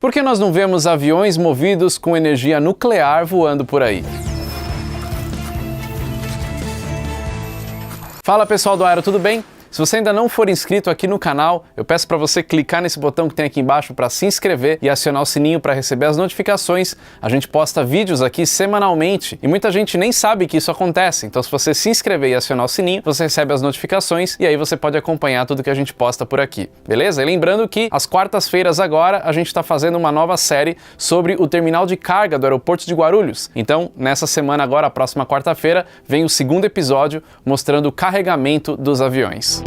Por que nós não vemos aviões movidos com energia nuclear voando por aí? Fala pessoal do Aero, tudo bem? Se você ainda não for inscrito aqui no canal, eu peço para você clicar nesse botão que tem aqui embaixo para se inscrever e acionar o sininho para receber as notificações. A gente posta vídeos aqui semanalmente e muita gente nem sabe que isso acontece. Então se você se inscrever e acionar o sininho, você recebe as notificações e aí você pode acompanhar tudo que a gente posta por aqui, beleza? E lembrando que às quartas-feiras agora a gente está fazendo uma nova série sobre o terminal de carga do aeroporto de Guarulhos. Então nessa semana agora, a próxima quarta-feira, vem o segundo episódio mostrando o carregamento dos aviões.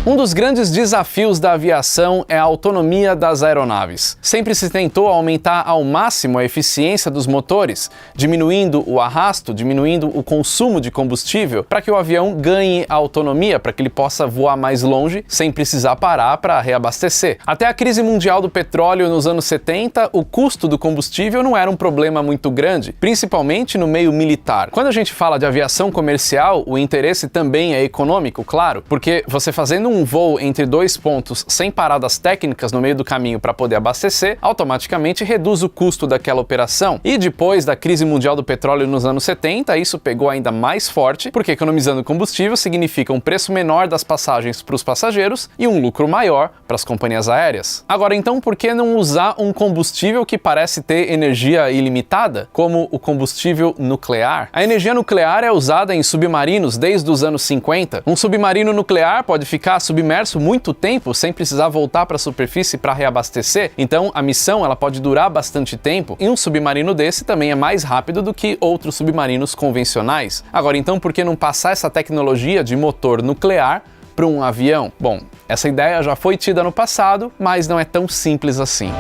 Um dos grandes desafios da aviação é a autonomia das aeronaves. Sempre se tentou aumentar ao máximo a eficiência dos motores, diminuindo o arrasto, diminuindo o consumo de combustível, para que o avião ganhe autonomia, para que ele possa voar mais longe sem precisar parar para reabastecer. Até a crise mundial do petróleo nos anos 70, o custo do combustível não era um problema muito grande, principalmente no meio militar. Quando a gente fala de aviação comercial, o interesse também é econômico, claro, porque você fazendo um voo entre dois pontos sem paradas técnicas no meio do caminho para poder abastecer, automaticamente reduz o custo daquela operação. E depois da crise mundial do petróleo nos anos 70, isso pegou ainda mais forte, porque economizando combustível significa um preço menor das passagens para os passageiros e um lucro maior para as companhias aéreas. Agora então, por que não usar um combustível que parece ter energia ilimitada, como o combustível nuclear? A energia nuclear é usada em submarinos desde os anos 50. Um submarino nuclear pode ficar submerso muito tempo sem precisar voltar para a superfície para reabastecer, então a missão ela pode durar bastante tempo e um submarino desse também é mais rápido do que outros submarinos convencionais. Agora então, por que não passar essa tecnologia de motor nuclear para um avião? Bom, essa ideia já foi tida no passado, mas não é tão simples assim.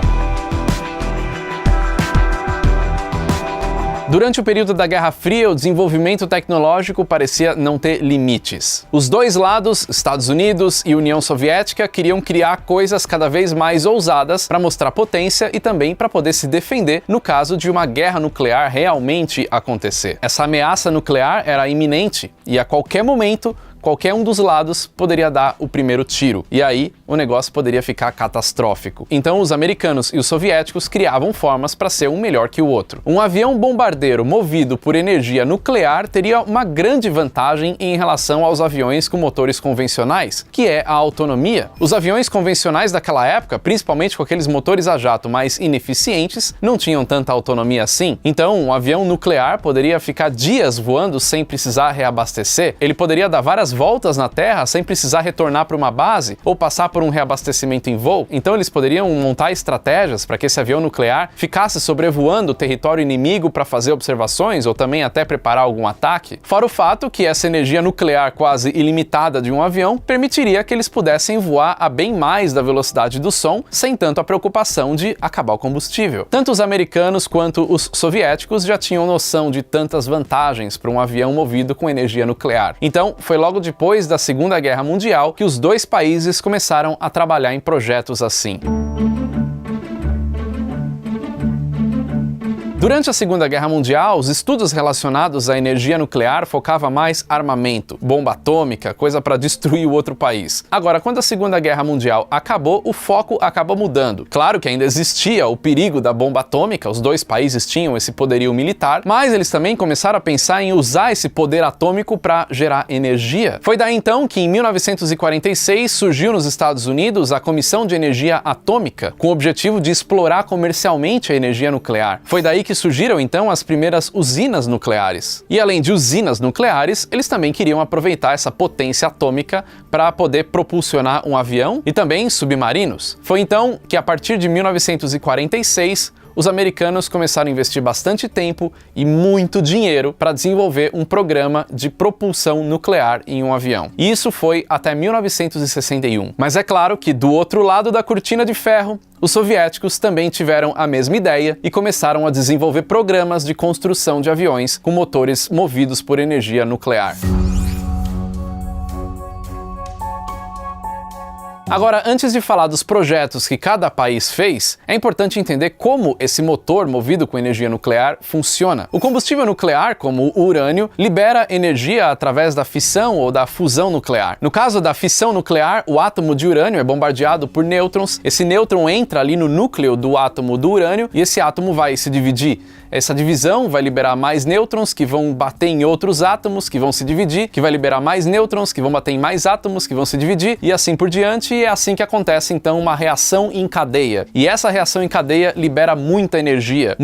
Durante o período da Guerra Fria, o desenvolvimento tecnológico parecia não ter limites. Os dois lados, Estados Unidos e União Soviética, queriam criar coisas cada vez mais ousadas para mostrar potência e também para poder se defender no caso de uma guerra nuclear realmente acontecer. Essa ameaça nuclear era iminente e a qualquer momento qualquer um dos lados poderia dar o primeiro tiro, e aí o negócio poderia ficar catastrófico. Então os americanos e os soviéticos criavam formas para ser um melhor que o outro. Um avião bombardeiro movido por energia nuclear teria uma grande vantagem em relação aos aviões com motores convencionais, que é a autonomia. Os aviões convencionais daquela época, principalmente com aqueles motores a jato mais ineficientes, não tinham tanta autonomia assim. Então um avião nuclear poderia ficar dias voando sem precisar reabastecer, ele poderia dar várias voltas na Terra sem precisar retornar para uma base ou passar por um reabastecimento em voo. Então eles poderiam montar estratégias para que esse avião nuclear ficasse sobrevoando o território inimigo para fazer observações ou também até preparar algum ataque. Fora o fato que essa energia nuclear quase ilimitada de um avião permitiria que eles pudessem voar a bem mais da velocidade do som sem tanto a preocupação de acabar o combustível. Tanto os americanos quanto os soviéticos já tinham noção de tantas vantagens para um avião movido com energia nuclear. Então foi logo depois da Segunda Guerra Mundial que os dois países começaram a trabalhar em projetos assim. Durante a Segunda Guerra Mundial, os estudos relacionados à energia nuclear focavam mais armamento, bomba atômica, coisa para destruir o outro país. Agora, quando a Segunda Guerra Mundial acabou, o foco acaba mudando. Claro que ainda existia o perigo da bomba atômica, os dois países tinham esse poderio militar, mas eles também começaram a pensar em usar esse poder atômico para gerar energia. Foi daí então que em 1946 surgiu nos Estados Unidos a Comissão de Energia Atômica, com o objetivo de explorar comercialmente a energia nuclear. Foi daí que surgiram então as primeiras usinas nucleares. E além de usinas nucleares, eles também queriam aproveitar essa potência atômica para poder propulsionar um avião e também submarinos. Foi então que a partir de 1946 os americanos começaram a investir bastante tempo e muito dinheiro para desenvolver um programa de propulsão nuclear em um avião. E isso foi até 1961. Mas é claro que do outro lado da cortina de ferro, os soviéticos também tiveram a mesma ideia e começaram a desenvolver programas de construção de aviões com motores movidos por energia nuclear. Agora, antes de falar dos projetos que cada país fez, é importante entender como esse motor movido com energia nuclear funciona. O combustível nuclear, como o urânio, libera energia através da fissão ou da fusão nuclear. No caso da fissão nuclear, o átomo de urânio é bombardeado por nêutrons, esse nêutron entra ali no núcleo do átomo do urânio e esse átomo vai se dividir. Essa divisão vai liberar mais nêutrons que vão bater em outros átomos que vão se dividir, que vai liberar mais nêutrons que vão bater em mais átomos que vão se dividir e assim por diante, e é assim que acontece então uma reação em cadeia. E essa reação em cadeia libera muita energia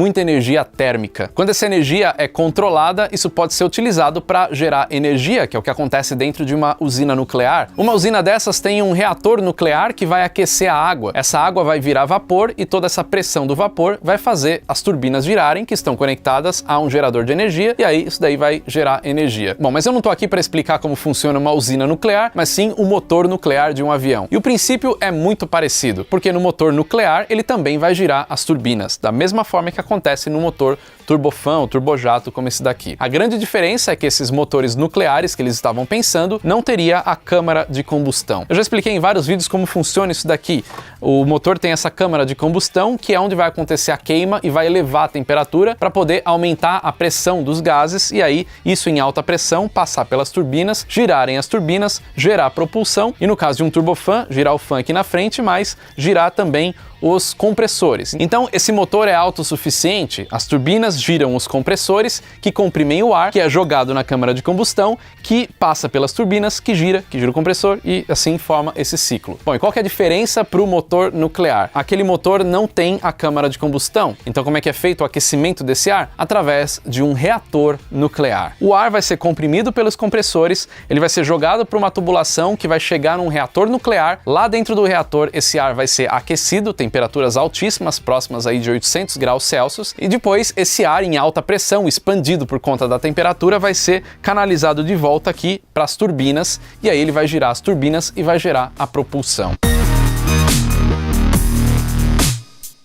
térmica. Quando essa energia é controlada, isso pode ser utilizado para gerar energia, que é o que acontece dentro de uma usina nuclear. Uma usina dessas tem um reator nuclear que vai aquecer a água. Essa água vai virar vapor e toda essa pressão do vapor vai fazer as turbinas girarem, que estão conectadas a um gerador de energia, e aí isso daí vai gerar energia. Bom, mas eu não tô aqui para explicar como funciona uma usina nuclear, mas sim o motor nuclear de um avião. E o princípio é muito parecido, porque no motor nuclear ele também vai girar as turbinas, da mesma forma que acontece no motor turbofan ou turbojato como esse daqui. A grande diferença é que esses motores nucleares que eles estavam pensando não teria a câmara de combustão. Eu já expliquei em vários vídeos como funciona isso daqui. O motor tem essa câmara de combustão, que é onde vai acontecer a queima e vai elevar a temperatura para poder aumentar a pressão dos gases e aí isso em alta pressão passar pelas turbinas, girarem as turbinas, gerar propulsão e no caso de um turbofan, girar o fan aqui na frente, mas girar também os compressores. Então esse motor é autossuficiente, as turbinas giram os compressores que comprimem o ar, que é jogado na câmara de combustão, que passa pelas turbinas, que gira o compressor e assim forma esse ciclo. Bom, e qual que é a diferença para o motor nuclear? Aquele motor não tem a câmara de combustão, então como é que é feito o aquecimento desse ar? Através de um reator nuclear. O ar vai ser comprimido pelos compressores, ele vai ser jogado para uma tubulação que vai chegar num reator nuclear, lá dentro do reator esse ar vai ser aquecido, temperaturas altíssimas, próximas aí de 800 graus Celsius, e depois esse ar em alta pressão, expandido por conta da temperatura, vai ser canalizado de volta aqui para as turbinas, e aí ele vai girar as turbinas e vai gerar a propulsão.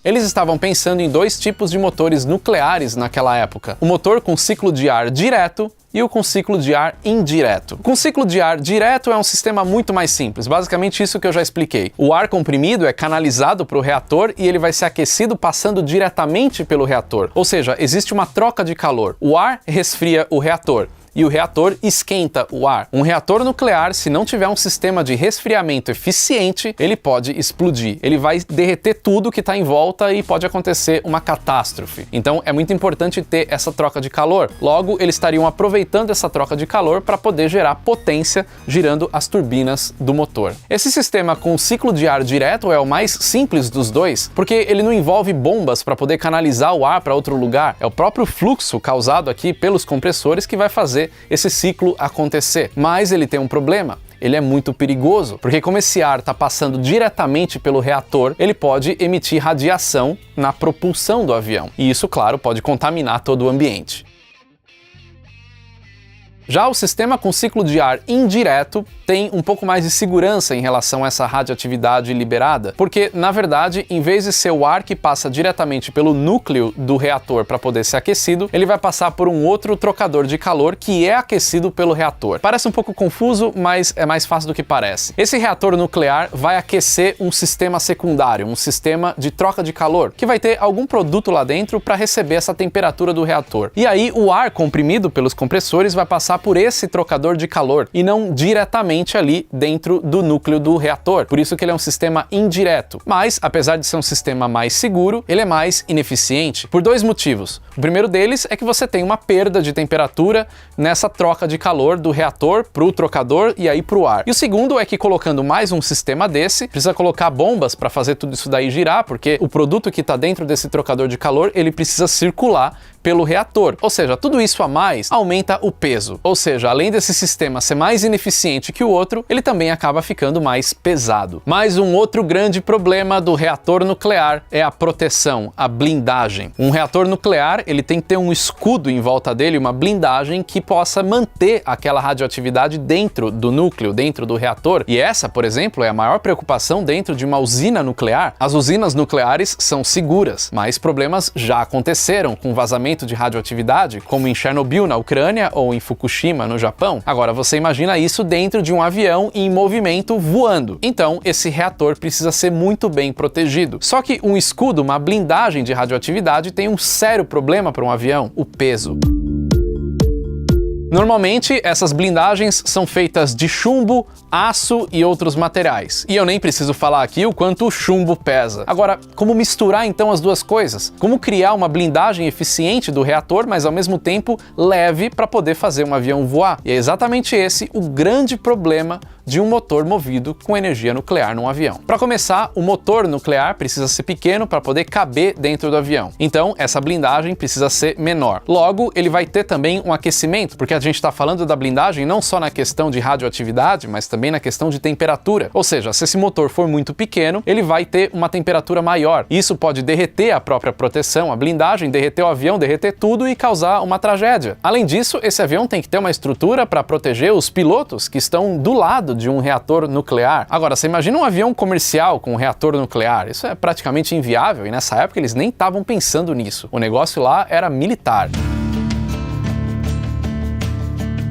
Eles estavam pensando em dois tipos de motores nucleares naquela época. O motor com ciclo de ar direto e o com ciclo de ar indireto. Com ciclo de ar direto é um sistema muito mais simples, basicamente isso que eu já expliquei. O ar comprimido é canalizado para o reator e ele vai ser aquecido passando diretamente pelo reator, ou seja, existe uma troca de calor. O ar resfria o reator e o reator esquenta o ar. Um reator nuclear, se não tiver um sistema de resfriamento eficiente, ele pode explodir. Ele vai derreter tudo que está em volta e pode acontecer uma catástrofe. Então é muito importante ter essa troca de calor. Logo, eles estariam aproveitando essa troca de calor para poder gerar potência girando as turbinas do motor. Esse sistema com ciclo de ar direto é o mais simples dos dois, porque ele não envolve bombas para poder canalizar o ar para outro lugar. É o próprio fluxo causado aqui pelos compressores que vai fazer esse ciclo acontecer. Mas ele tem um problema. Ele é muito perigoso, porque como esse ar está passando diretamente pelo reator, ele pode emitir radiação na propulsão do avião. E isso, claro, pode contaminar todo o ambiente. Já o sistema com ciclo de ar indireto tem um pouco mais de segurança em relação a essa radioatividade liberada, porque, na verdade, em vez de ser o ar que passa diretamente pelo núcleo do reator para poder ser aquecido, ele vai passar por um outro trocador de calor que é aquecido pelo reator. Parece um pouco confuso, mas é mais fácil do que parece. Esse reator nuclear vai aquecer um sistema secundário, um sistema de troca de calor, que vai ter algum produto lá dentro para receber essa temperatura do reator. E aí o ar comprimido pelos compressores vai passar por esse trocador de calor e não diretamente ali dentro do núcleo do reator. Por isso que ele é um sistema indireto. Mas, apesar de ser um sistema mais seguro, ele é mais ineficiente por dois motivos. O primeiro deles é que você tem uma perda de temperatura nessa troca de calor do reator para o trocador e aí para o ar. E o segundo é que colocando mais um sistema desse, precisa colocar bombas para fazer tudo isso daí girar, porque o produto que está dentro desse trocador de calor, ele precisa circular pelo reator. Ou seja, tudo isso a mais aumenta o peso. Ou seja, além desse sistema ser mais ineficiente que o outro, ele também acaba ficando mais pesado. Mas um outro grande problema do reator nuclear é a proteção, a blindagem. Um reator nuclear, ele tem que ter um escudo em volta dele, uma blindagem que possa manter aquela radioatividade dentro do núcleo, dentro do reator. E essa, por exemplo, é a maior preocupação dentro de uma usina nuclear. As usinas nucleares são seguras, mas problemas já aconteceram com vazamento vazamento de radioatividade, como em Chernobyl, na Ucrânia, ou em Fukushima, no Japão. Agora, você imagina isso dentro de um avião em movimento voando. Então, esse reator precisa ser muito bem protegido. Só que um escudo, uma blindagem de radioatividade, tem um sério problema para um avião: o peso. Normalmente, essas blindagens são feitas de chumbo, aço e outros materiais. E eu nem preciso falar aqui o quanto o chumbo pesa. Agora, como misturar então as duas coisas? Como criar uma blindagem eficiente do reator, mas ao mesmo tempo leve para poder fazer um avião voar? E é exatamente esse o grande problema de um motor movido com energia nuclear num avião. Para começar, o motor nuclear precisa ser pequeno para poder caber dentro do avião. Então, essa blindagem precisa ser menor. Logo, ele vai ter também um aquecimento, porque a gente está falando da blindagem não só na questão de radioatividade, mas também na questão de temperatura. Ou seja, se esse motor for muito pequeno, ele vai ter uma temperatura maior. Isso pode derreter a própria proteção, a blindagem, derreter o avião, derreter tudo e causar uma tragédia. Além disso, esse avião tem que ter uma estrutura para proteger os pilotos que estão do lado de um reator nuclear. Agora, você imagina um avião comercial com um reator nuclear? Isso é praticamente inviável e nessa época eles nem estavam pensando nisso. O negócio lá era militar.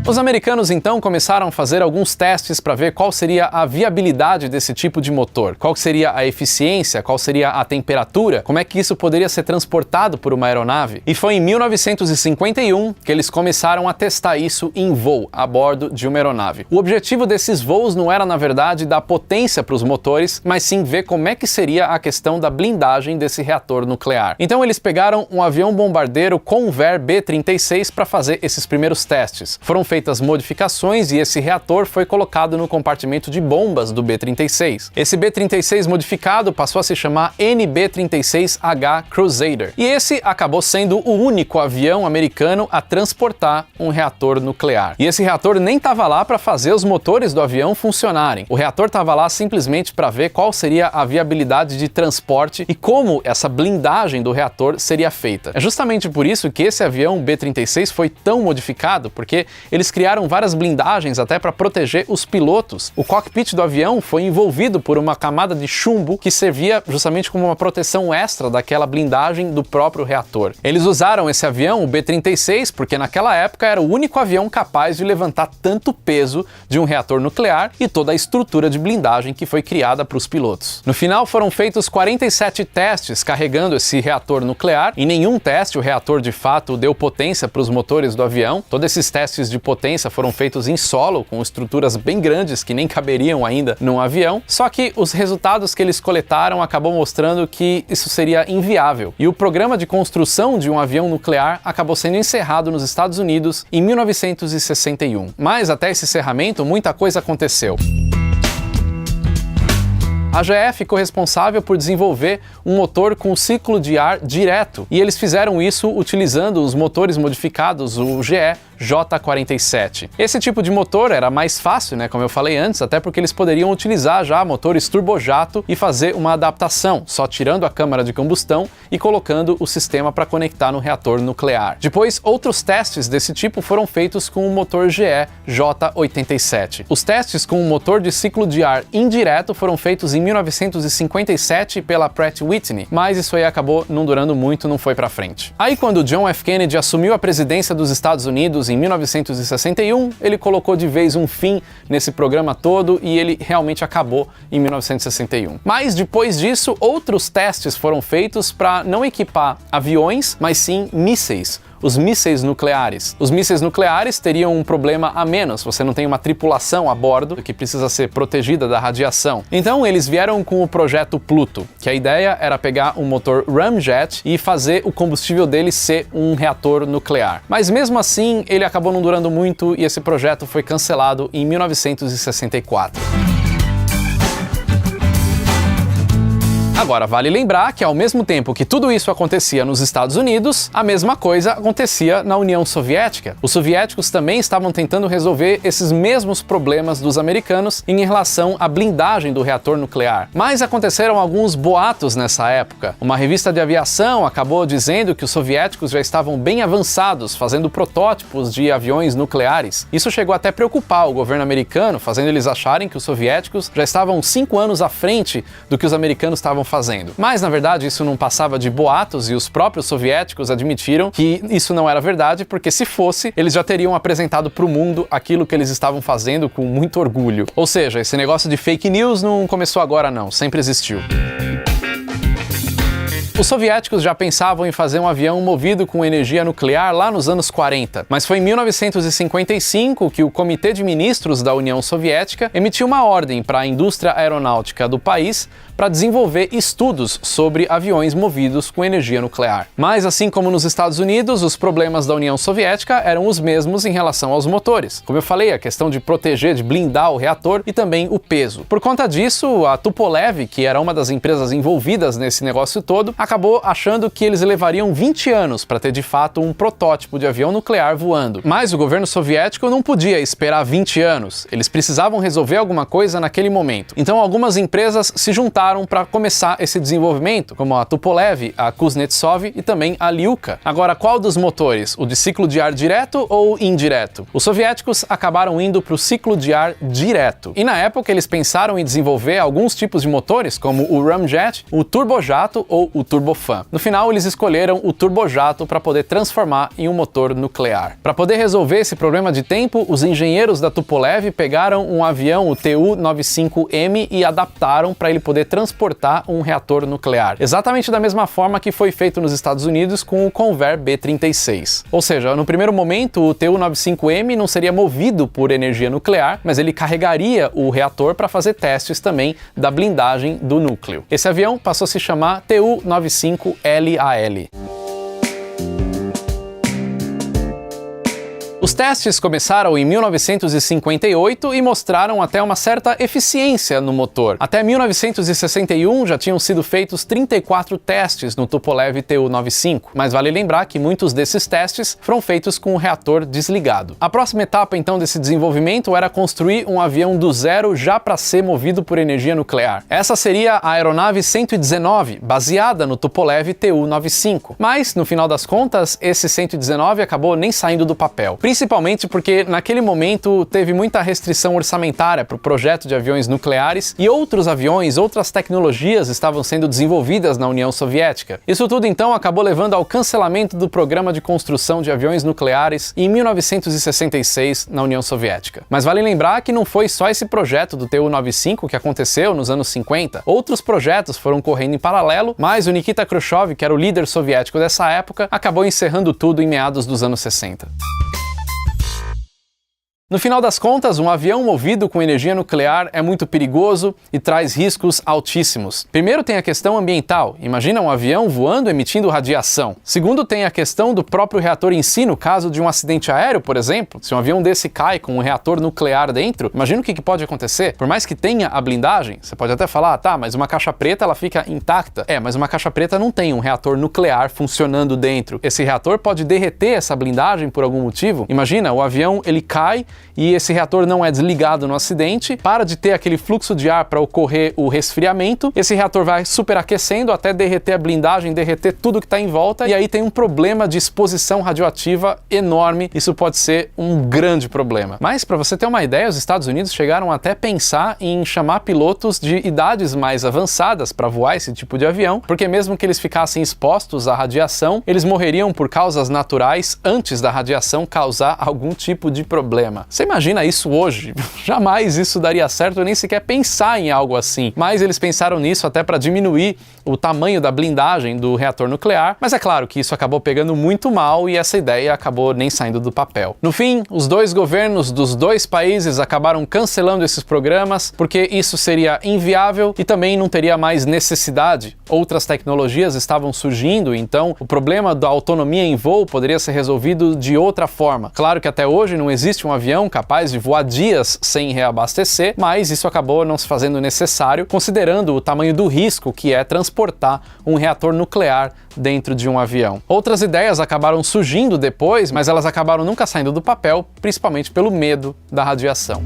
Os americanos então começaram a fazer alguns testes para ver qual seria a viabilidade desse tipo de motor, qual seria a eficiência, qual seria a temperatura, como é que isso poderia ser transportado por uma aeronave. E foi em 1951 que eles começaram a testar isso em voo, a bordo de uma aeronave. O objetivo desses voos não era, na verdade, dar potência para os motores, mas sim ver como é que seria a questão da blindagem desse reator nuclear. Então eles pegaram um avião bombardeiro Convair B-36 para fazer esses primeiros testes. Foram feitas modificações e esse reator foi colocado no compartimento de bombas do B-36. Esse B-36 modificado passou a se chamar NB-36H Crusader. E esse acabou sendo o único avião americano a transportar um reator nuclear. E esse reator nem estava lá para fazer os motores do avião funcionarem. O reator estava lá simplesmente para ver qual seria a viabilidade de transporte e como essa blindagem do reator seria feita. É justamente por isso que esse avião B-36 foi tão modificado, porque eles criaram várias blindagens até para proteger os pilotos. O cockpit do avião foi envolvido por uma camada de chumbo que servia justamente como uma proteção extra daquela blindagem do próprio reator. Eles usaram esse avião, o B-36, porque naquela época era o único avião capaz de levantar tanto peso de um reator nuclear e toda a estrutura de blindagem que foi criada para os pilotos. No final foram feitos 47 testes carregando esse reator nuclear. Em nenhum teste o reator de fato deu potência para os motores do avião. Todos esses testes de potência foram feitos em solo, com estruturas bem grandes que nem caberiam ainda num avião, só que os resultados que eles coletaram acabou mostrando que isso seria inviável. E o programa de construção de um avião nuclear acabou sendo encerrado nos Estados Unidos em 1961. Mas até esse encerramento, muita coisa aconteceu. A GE ficou responsável por desenvolver um motor com ciclo de ar direto, e eles fizeram isso utilizando os motores modificados, o GE J47. Esse tipo de motor era mais fácil, como eu falei antes, até porque eles poderiam utilizar já motores turbojato e fazer uma adaptação, só tirando a câmara de combustão e colocando o sistema para conectar no reator nuclear. Depois, outros testes desse tipo foram feitos com o motor GE J87. Os testes com o motor de ciclo de ar indireto foram feitos em 1957 pela Pratt & Whitney, mas isso aí acabou não durando muito, não foi para frente. Aí quando John F. Kennedy assumiu a presidência dos Estados Unidos em 1961, ele colocou de vez um fim nesse programa todo e ele realmente acabou em 1961. Mas depois disso, outros testes foram feitos para não equipar aviões, mas sim mísseis. Os mísseis nucleares. Os mísseis nucleares teriam um problema a menos, você não tem uma tripulação a bordo que precisa ser protegida da radiação. Então eles vieram com o projeto Pluto, que a ideia era pegar um motor ramjet e fazer o combustível dele ser um reator nuclear. Mas mesmo assim, ele acabou não durando muito e esse projeto foi cancelado em 1964. Agora, vale lembrar que ao mesmo tempo que tudo isso acontecia nos Estados Unidos, a mesma coisa acontecia na União Soviética. Os soviéticos também estavam tentando resolver esses mesmos problemas dos americanos em relação à blindagem do reator nuclear. Mas aconteceram alguns boatos nessa época. Uma revista de aviação acabou dizendo que os soviéticos já estavam bem avançados, fazendo protótipos de aviões nucleares. Isso chegou até a preocupar o governo americano, fazendo eles acharem que os soviéticos já estavam 5 anos à frente do que os americanos estavam fazendo. Mas, na verdade, isso não passava de boatos e os próprios soviéticos admitiram que isso não era verdade, porque se fosse, eles já teriam apresentado para o mundo aquilo que eles estavam fazendo com muito orgulho. Ou seja, esse negócio de fake news não começou agora não, sempre existiu. Os soviéticos já pensavam em fazer um avião movido com energia nuclear lá nos anos 40, mas foi em 1955 que o Comitê de Ministros da União Soviética emitiu uma ordem para a indústria aeronáutica do país para desenvolver estudos sobre aviões movidos com energia nuclear. Mas assim como nos Estados Unidos, os problemas da União Soviética eram os mesmos em relação aos motores. Como eu falei, a questão de proteger, de blindar o reator e também o peso. Por conta disso, a Tupolev, que era uma das empresas envolvidas nesse negócio todo, acabou achando que eles levariam 20 anos para ter de fato um protótipo de avião nuclear voando. Mas o governo soviético não podia esperar 20 anos, eles precisavam resolver alguma coisa naquele momento. Então algumas empresas se juntaram para começar esse desenvolvimento, como a Tupolev, a Kuznetsov e também a Lyulka. Agora, qual dos motores? O de ciclo de ar direto ou indireto? Os soviéticos acabaram indo para o ciclo de ar direto. E na época eles pensaram em desenvolver alguns tipos de motores, como o ramjet, o turbojato ou o turbofan. No final, eles escolheram o turbojato para poder transformar em um motor nuclear. Para poder resolver esse problema de tempo, os engenheiros da Tupolev pegaram um avião, o Tu-95M, e adaptaram para ele poder transportar um reator nuclear. Exatamente da mesma forma que foi feito nos Estados Unidos com o Convair B-36. Ou seja, no primeiro momento, o Tu-95M não seria movido por energia nuclear, mas ele carregaria o reator para fazer testes também da blindagem do núcleo. Esse avião passou a se chamar Tu-95LAL. Os testes começaram em 1958 e mostraram até uma certa eficiência no motor. Até 1961 já tinham sido feitos 34 testes no Tupolev Tu-95, mas vale lembrar que muitos desses testes foram feitos com o reator desligado. A próxima etapa então desse desenvolvimento era construir um avião do zero já para ser movido por energia nuclear. Essa seria a aeronave 119, baseada no Tupolev Tu-95. Mas, no final das contas, esse 119 acabou nem saindo do papel. Principalmente porque naquele momento teve muita restrição orçamentária para o projeto de aviões nucleares e outros aviões, outras tecnologias estavam sendo desenvolvidas na União Soviética. Isso tudo então acabou levando ao cancelamento do programa de construção de aviões nucleares em 1966 na União Soviética. Mas vale lembrar que não foi só esse projeto do Tu-95 que aconteceu nos anos 50. Outros projetos foram correndo em paralelo, mas o Nikita Khrushchev, que era o líder soviético dessa época, acabou encerrando tudo em meados dos anos 60. No final das contas, um avião movido com energia nuclear é muito perigoso e traz riscos altíssimos. Primeiro tem a questão ambiental. Imagina um avião voando emitindo radiação. Segundo tem a questão do próprio reator em si, no caso de um acidente aéreo, por exemplo. Se um avião desse cai com um reator nuclear dentro, imagina o que pode acontecer. Por mais que tenha a blindagem, você pode até falar, tá, mas uma caixa preta ela fica intacta. Mas uma caixa preta não tem um reator nuclear funcionando dentro. Esse reator pode derreter essa blindagem por algum motivo. Imagina, o avião ele cai e esse reator não é desligado no acidente, para de ter aquele fluxo de ar para ocorrer o resfriamento, esse reator vai superaquecendo até derreter a blindagem, derreter tudo que está em volta, e aí tem um problema de exposição radioativa enorme. Isso pode ser um grande problema. Mas para você ter uma ideia, os Estados Unidos chegaram até a pensar em chamar pilotos de idades mais avançadas para voar esse tipo de avião, porque mesmo que eles ficassem expostos à radiação, eles morreriam por causas naturais antes da radiação causar algum tipo de problema. Você imagina isso hoje? Jamais isso daria certo, nem sequer pensar em algo assim. Mas eles pensaram nisso até para diminuir o tamanho da blindagem do reator nuclear, mas é claro que isso acabou pegando muito mal e essa ideia acabou nem saindo do papel. No fim, os dois governos dos dois países acabaram cancelando esses programas porque isso seria inviável e também não teria mais necessidade. Outras tecnologias estavam surgindo, então o problema da autonomia em voo poderia ser resolvido de outra forma. Claro que até hoje não existe um avião capaz de voar dias sem reabastecer, mas isso acabou não se fazendo necessário, considerando o tamanho do risco que é transportar um reator nuclear dentro de um avião. Outras ideias acabaram surgindo depois, mas elas acabaram nunca saindo do papel, principalmente pelo medo da radiação.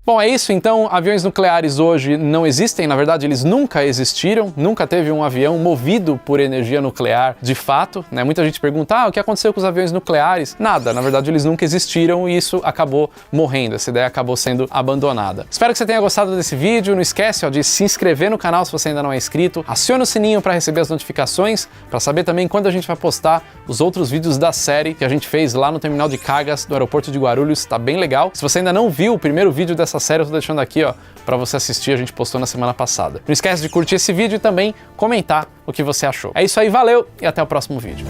Bom, é isso então. Aviões nucleares hoje não existem, na verdade eles nunca existiram, nunca teve um avião movido por energia nuclear de fato, né? Muita gente pergunta, o que aconteceu com os aviões nucleares? Nada, na verdade eles nunca existiram e isso acabou morrendo, essa ideia acabou sendo abandonada. Espero que você tenha gostado desse vídeo, não esquece de se inscrever no canal se você ainda não é inscrito, aciona o sininho para receber as notificações, para saber também quando a gente vai postar os outros vídeos da série que a gente fez lá no terminal de cargas do aeroporto de Guarulhos, tá bem legal. Se você ainda não viu o primeiro vídeo dessa série, eu tô deixando aqui, para você assistir, a gente postou na semana passada. Não esquece de curtir esse vídeo e também comentar o que você achou. É isso aí, valeu e até o próximo vídeo.